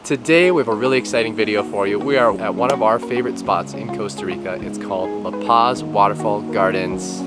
Today we have a really exciting video for you. We are at one of our favorite spots in Costa Rica. It's called Paz Waterfall Gardens.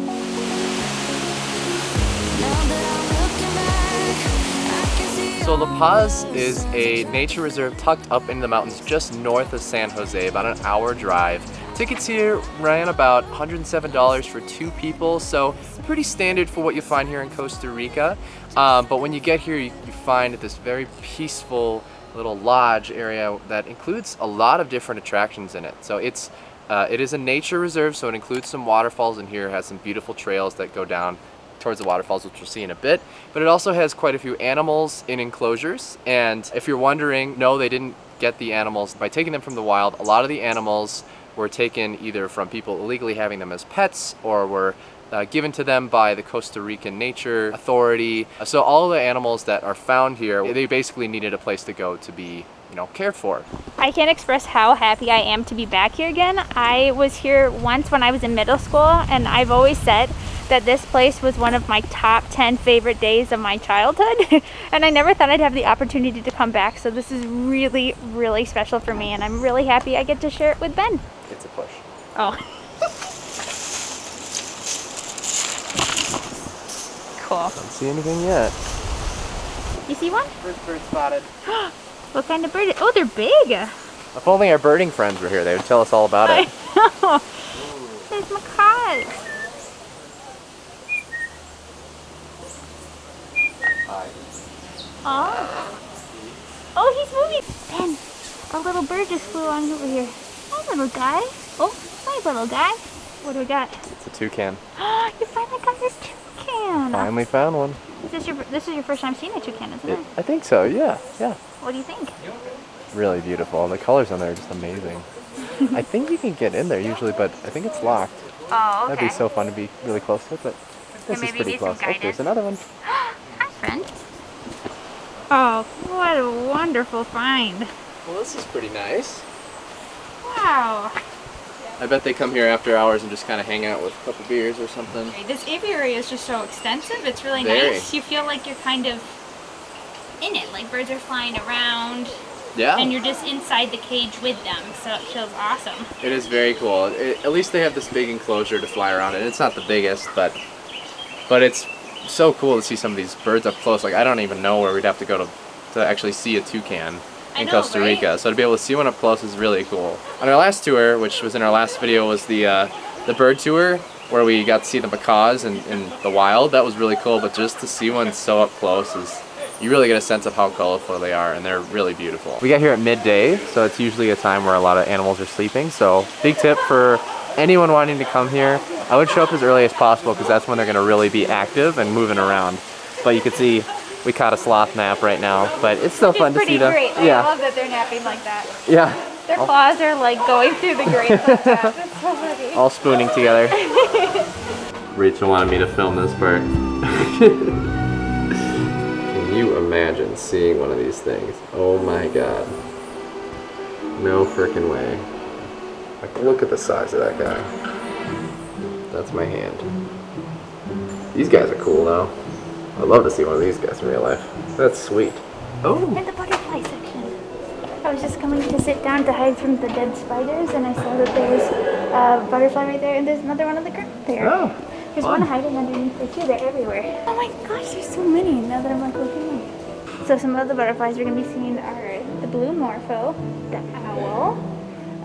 So La Paz is a nature reserve tucked up in the mountains just north of San Jose, about an hour drive. Tickets here ran about $107 for 2 people, so pretty standard for what you find here in Costa Rica. But when you get here, you find this very peaceful little lodge area that includes a lot of different attractions in it. So it is a nature reserve, so it includes some waterfalls in here, has some beautiful trails that go down towards the waterfalls, which we'll see in a bit. But it also has quite a few animals in enclosures. And if you're wondering, no, they didn't get the animals by taking them from the wild. A lot of the animals were taken either from people illegally having them as pets or were given to them by the Costa Rican Nature Authority. So all the animals that are found here, they basically needed a place to go to be, cared for. I can't express how happy I am to be back here again. I was here once when I was in middle school, and I've always said that this place was one of my top 10 favorite days of my childhood. And I never thought I'd have the opportunity to come back. So this is really, really special for me, and I'm really happy I get to share it with Ben. It's a push. Oh. Cool. Don't see anything yet. You see one? First bird spotted. What kind of bird? Oh, they're big. If only our birding friends were here, they would tell us all about it. I know. There's macaws. Hi. Oh, he's moving. Ben, a little bird just flew on over here. Hi, little guy. Oh, hi, little guy. What do we got? It's a toucan. You finally got your toucan. Finally found one. This is your first time seeing a toucan, isn't it? I think so, yeah. What do you think? Really beautiful. The colors on there are just amazing. I think you can get in there usually, but I think it's locked. Oh, okay. That'd be so fun to be really close to it, but this is pretty close. Oh, there's another one. Hi, friend. Oh, what a wonderful find. Well, this is pretty nice. Wow. I bet they come here after hours and just kind of hang out with a couple beers or something. This aviary is just so extensive. It's really Very. nice. You feel like you're kind of in it. Like birds are flying around. Yeah. And you're just inside the cage with them. So it feels awesome. It is very cool. At least they have this big enclosure to fly around in. It's not the biggest, but it's so cool to see some of these birds up close. Like, I don't even know where we'd have to go to actually see a toucan in Costa Rica. Right? So to be able to see one up close is really cool. On our last tour, which was in our last video, was the bird tour where we got to see the macaws in the wild. That was really cool, but just to see one so up close you really get a sense of how colorful they are, and they're really beautiful. We got here at midday, so it's usually a time where a lot of animals are sleeping. So big tip for anyone wanting to come here, I would show up as early as possible because that's when they're gonna really be active and moving around. But you can see we caught a sloth nap right now, but it's still fun to see them. Great. Yeah. I love that they're napping like that. Yeah. Their claws are like going through the grates like that. That's so funny. All spooning together. Rachel wanted me to film this part. Can you imagine seeing one of these things? Oh my god. No frickin' way. Like, look at the size of that guy. That's my hand. These guys are cool though. I'd love to see one of these guys in real life. That's sweet. Oh! In the butterfly section. I was just coming to sit down to hide from the dead spiders, and I saw that there was a butterfly right there, and there's another one on the ground there. Oh! There's one hiding underneath there too. They're everywhere. Oh my gosh, there's so many now that I'm like looking. So some of the butterflies we're going to be seeing are the blue morpho, the owl.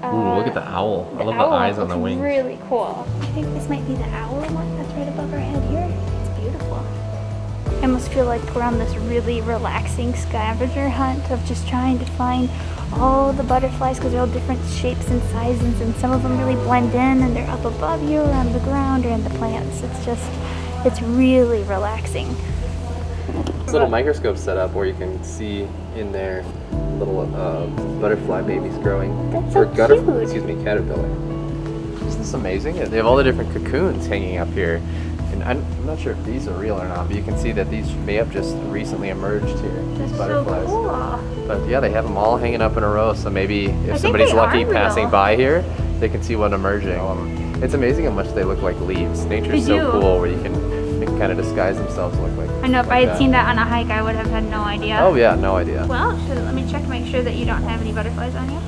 Ooh, look at the owl. I love the eyes on the wings. It's really cool. I think this might be the owl one that's right above our head here. It's beautiful. I almost feel like we're on this really relaxing scavenger hunt of just trying to find all the butterflies because they're all different shapes and sizes, and some of them really blend in and they're up above you or on the ground or in the plants. It's really relaxing. This little microscope set up where you can see in there little butterfly babies growing. That's so cute. Excuse me, caterpillar. Isn't this amazing? They have all the different cocoons hanging up here. And I'm not sure if these are real or not, but you can see that these may have just recently emerged here. That's butterflies. So cool. But yeah, they have them all hanging up in a row, so maybe if somebody's lucky passing by here, they can see one emerging. It's amazing how much they look like leaves. Nature's so cool where you can kind of disguise themselves look like. I know, if I had seen that on a hike, I would have had no idea. Oh yeah, no idea. Well, let me check to make sure that you don't have any butterflies on you.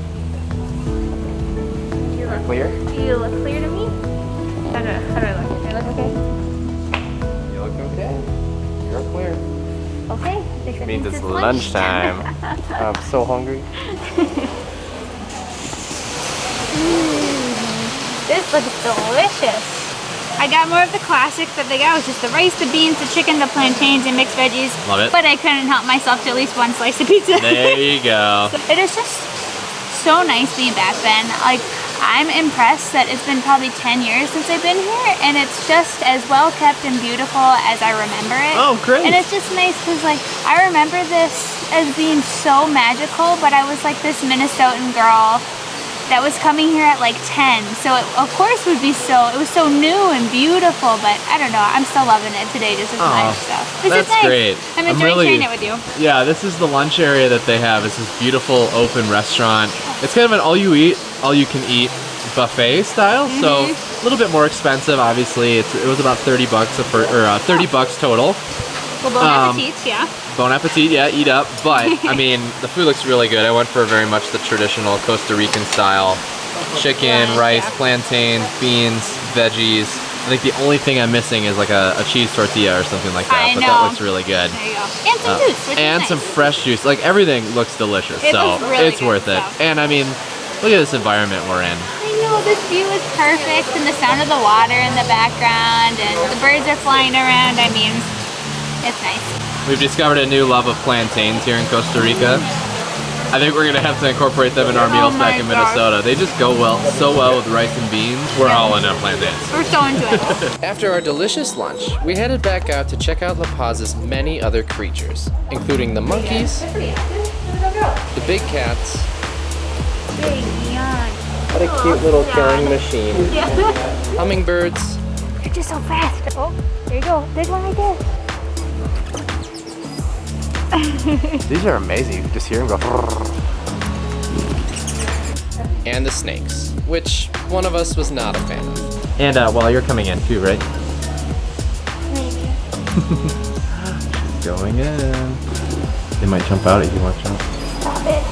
Do you look Clear? Do you look clear to me? How do I look? Do I look okay? You look okay. You're clear. Okay. It means it's lunchtime. I'm so hungry. This looks delicious. I got more of the classics that they got, which is the rice, the beans, the chicken, the plantains, and mixed veggies. Love it. But I couldn't help myself to at least one slice of pizza. There you go. It is just so nice being back, Ben. Like, I'm impressed that it's been probably 10 years since I've been here, and it's just as well kept and beautiful as I remember it. Oh, great. And it's just nice because, like, I remember this as being so magical, but I was like this Minnesotan girl that was coming here at like 10, so it, of course it was so new and beautiful, but I don't know, I'm still loving it today just as much. So this is nice. Great. I'm enjoying sharing it with you. Yeah, this is the lunch area that they have. It's this beautiful open restaurant. It's kind of an all you can eat buffet style, so a little bit more expensive obviously. It was about 30 bucks or 30 bucks total. Well, bon appetit, yeah. Bon appetit, yeah, eat up. But, I mean, the food looks really good. I went for very much the traditional Costa Rican style. Chicken, rice, plantains, beans, veggies. I think the only thing I'm missing is like a cheese tortilla or something like that. That looks really good. There you go. And some juice, which and is some nice. fresh juice. Like, everything looks delicious. It so looks really it's worth it. stuff. And, I mean, look at this environment we're in. I know, this view is perfect, and the sound of the water in the background, and the birds are flying around. I mean, it's nice. We've discovered a new love of plantains here in Costa Rica. I think we're gonna have to incorporate them in our meals back in Minnesota. They just go so well with rice and beans. We're all in on plantains. We're so into it. After our delicious lunch, we headed back out to check out La Paz's many other creatures, including the monkeys, the big cats. Big yawn. What a cute little killing machine. Yeah. Hummingbirds. They're just so fast. Oh, there you go. There's one right there. These are amazing. You can just hear them go. And the snakes, which one of us was not a fan of. And well, you're coming in too, right? She's going in. They might jump out if you watch out. Stop it.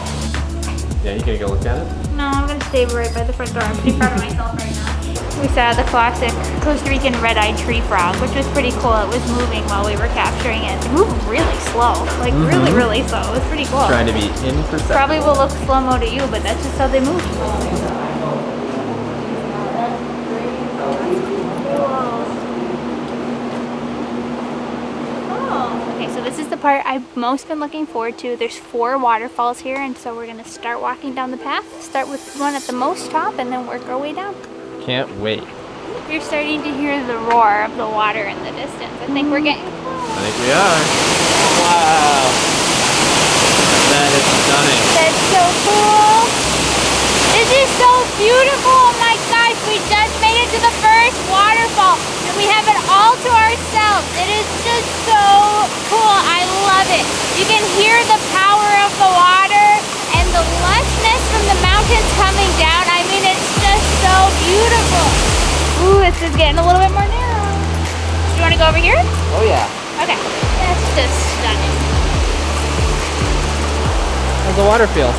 Yeah, you gonna go look at it? No, I'm gonna stay right by the front door. I'm pretty proud of myself right now. We saw the classic Costa Rican red-eyed tree frog, which was pretty cool. It was moving while we were capturing it. It moved really slow, like really slow. It was pretty cool. Trying to be imperceptible. Probably will look slow-mo to you, but that's just how they move. Okay, so this is the part I've most been looking forward to. There's 4 waterfalls here, and so we're gonna start walking down the path. Start with one at the most top, and then work our way down. Can't wait. You're starting to hear the roar of the water in the distance. I think we're getting close. I think we are. Wow. That is stunning. That's so cool. This is so beautiful. Oh my gosh, we just made it to the first waterfall and we have it all to ourselves. It is just so cool. I love it. You can hear the power of the water and the lushness from the mountains coming down. I mean, it's just so beautiful. Ooh, this is getting a little bit more narrow. Do you want to go over here? Oh yeah. Okay. That's just stunning. How's the water feel?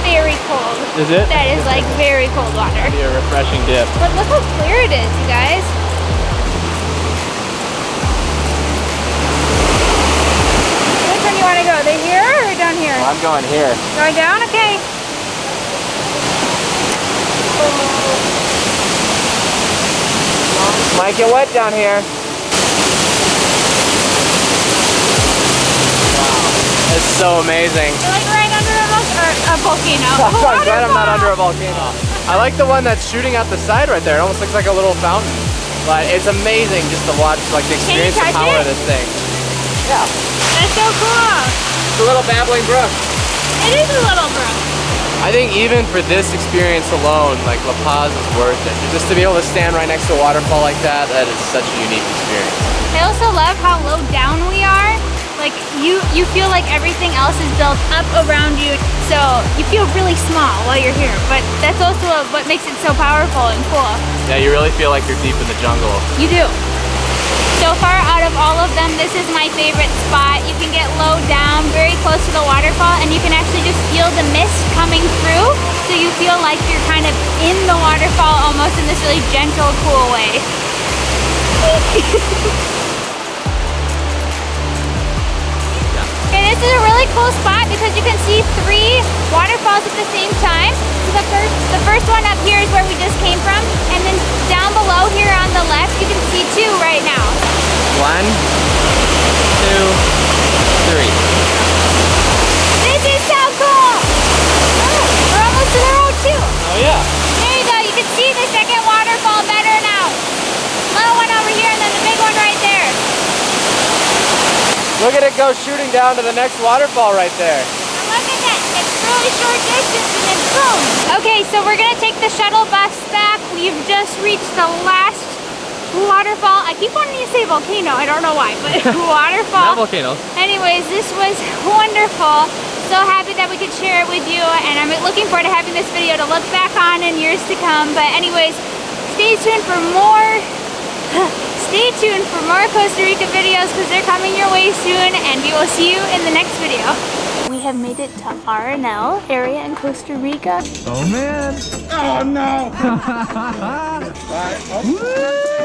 Very cold. Is it? That is like very cold water. Be a refreshing dip. But look how clear it is, you guys. Which one do you want to go? The here or down here? Well, I'm going here. Going down? Okay. Might get wet down here. Wow, it's so amazing. You're like right under a volcano. I'm glad I'm not under a volcano. I like the one that's shooting out the side right there. It almost looks like a little fountain. But it's amazing just to watch, like, the experience and power of this thing. Yeah. That's so cool. It's a little babbling brook. It is a little brook. I think even for this experience alone, like, La Paz is worth it. Just to be able to stand right next to a waterfall like that is such a unique experience. I also love how low down we are. Like, you feel like everything else is built up around you, so you feel really small while you're here, but that's also what makes it so powerful and cool. Yeah, you really feel like you're deep in the jungle. You do. So far out of all of them, this is my favorite spot. You can get low down, very close to the waterfall, and you can actually just feel the mist coming through. So you feel like you're kind of in the waterfall almost in this really gentle, cool way. Okay, this is a really cool spot because you can see 3 waterfalls at the same time. So the first one up here is where we just came from, and then down below here on the left, you can see 2 right now. 1, 2, 3. This is so cool! Oh, we're almost to the road too. Oh yeah. There you go, you can see the second waterfall better now. Little one over here and then the big one right there. Look at it go shooting down to the next waterfall right there. And look at that, it's really short distance and then boom. Okay, so we're gonna take the shuttle bus back. We've just reached the last waterfall. I keep wanting to say volcano, I don't know why, but waterfall. Not volcanoes. Anyways, this was wonderful. So happy that we could share it with you, and I'm looking forward to having this video to look back on in years to come. But anyways, stay tuned for more. Stay tuned for more Costa Rica videos because they're coming your way soon, and we will see you in the next video. We have made it to RNL area in Costa Rica. Oh man! Oh no! Bye. Oh.